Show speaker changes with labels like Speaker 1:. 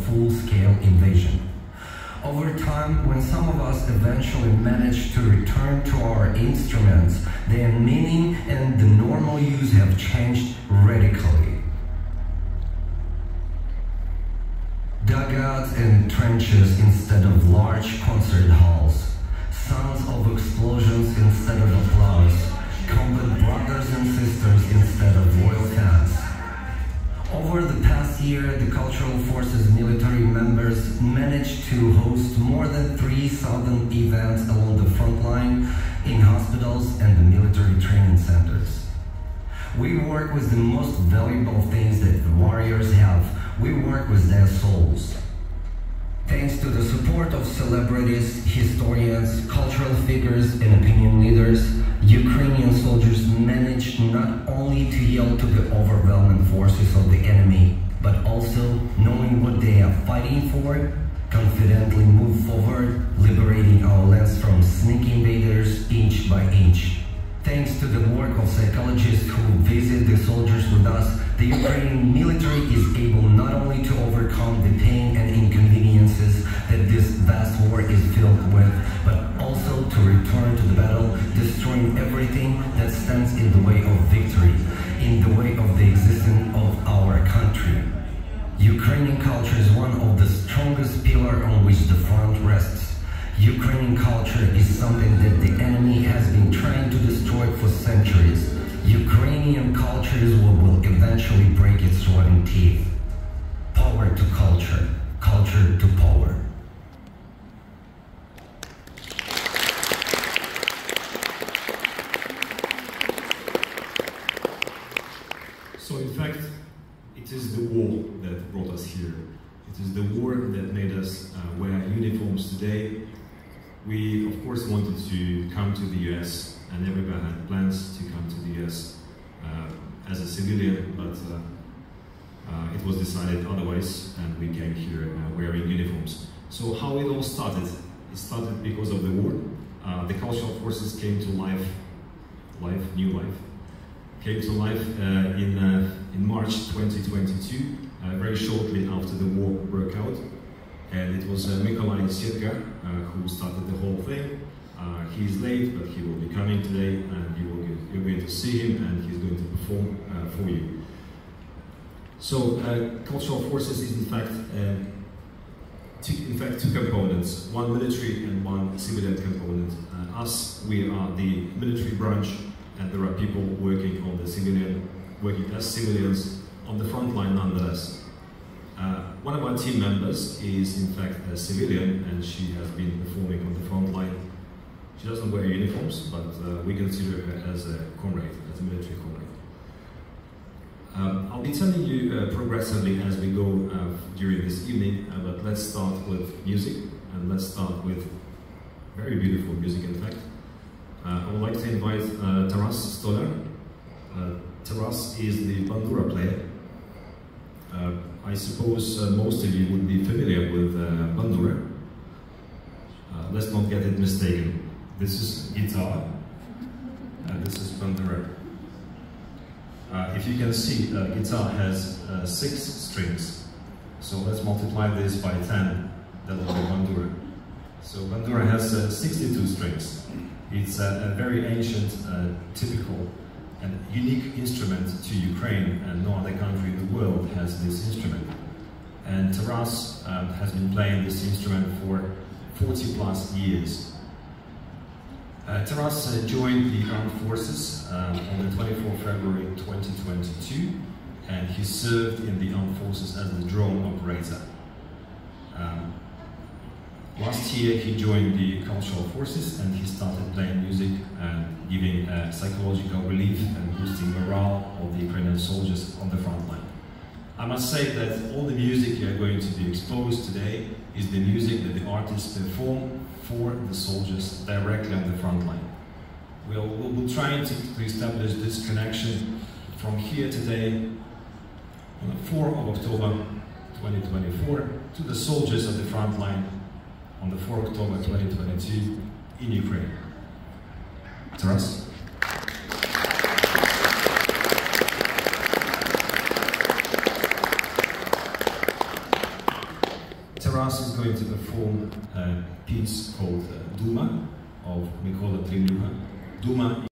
Speaker 1: full-scale invasion. Over time, when some of us eventually managed to return to our instruments, their meaning and the normal use have changed radically. Dugouts and trenches instead of large concert halls, sounds of explosions instead of applause, combat brothers and sisters instead of loyal fans. Over the past year, the Cultural Forces military members managed to host more than 3,000 events along the front line, in hospitals and the military training centers. We work with the most valuable things that the warriors have. We work with their souls. Thanks to the support of celebrities, historians, cultural figures, and opinion leaders, Ukrainian soldiers managed not only to yield to the overwhelming forces of the enemy, but also, knowing what they are fighting for, confidently move forward, liberating our lands from sneaky invaders inch by inch. Thanks to the work of psychologists who visit the soldiers with us, the Ukrainian military is able not only to overcome the pain and inconveniences that this vast war is filled with, but also to return to the battle, destroying everything that stands in the way of victory, in the way of the existence of our country. Ukrainian culture is one of the strongest pillars on which the front rests. Ukrainian culture is something that the enemy has been trying to destroy for centuries. Ukrainian culture is what will eventually break its rotten teeth. Power to culture, culture to power.
Speaker 2: So in fact, it is the war that brought us here. It is the war that made us wear uniforms today. We, of course, wanted to come to the US, and everybody had plans to come to the US as a civilian, but it was decided otherwise, and we came here wearing uniforms. So how it all started? It started because of the war. The Cultural Forces came to new life, came to life in March 2022, very shortly after the war broke out. And it was Mykolai Sietka who started the whole thing. He's late, but he will be coming today, and you're going to see him, and he's going to perform for you. So, Cultural Forces is in fact two components, one military and one civilian component. Us, we are the military branch, and there are people working on the civilian, working as civilians on the front line nonetheless. One of our team members is in fact a civilian, and she has been performing on the front line. She doesn't wear uniforms, but we consider her as a comrade, as a military comrade. I'll be telling you progressively as we go during this evening, but let's start with music, and let's start with very beautiful music in fact. I would like to invite Taras Stolar. Taras is the bandura player. I suppose most of you would be familiar with bandura. Let's not get it mistaken. This is guitar, and this is bandura. If you can see, guitar has 6 strings. So let's multiply this by 10, that will be bandura. So bandura has 62 strings. It's a very ancient, typical and unique instrument to Ukraine, and no other country in the world has this instrument. And Taras has been playing this instrument for 40 plus years. Taras joined the armed forces on the 24th February 2022, and he served in the armed forces as the drone operator. Last year he joined the Cultural Forces, and he started playing music and giving psychological relief and boosting morale of the Ukrainian soldiers on the front line. I must say that all the music you are going to be exposed today is the music that the artists perform for the soldiers directly on the front line. We'll try to establish this connection from here today on the 4th of October 2024 to the soldiers at the front line on the 4th of October 2022 in Ukraine. Taras? Taras is going to perform a piece called Duma of Mikola Triljuha. Duma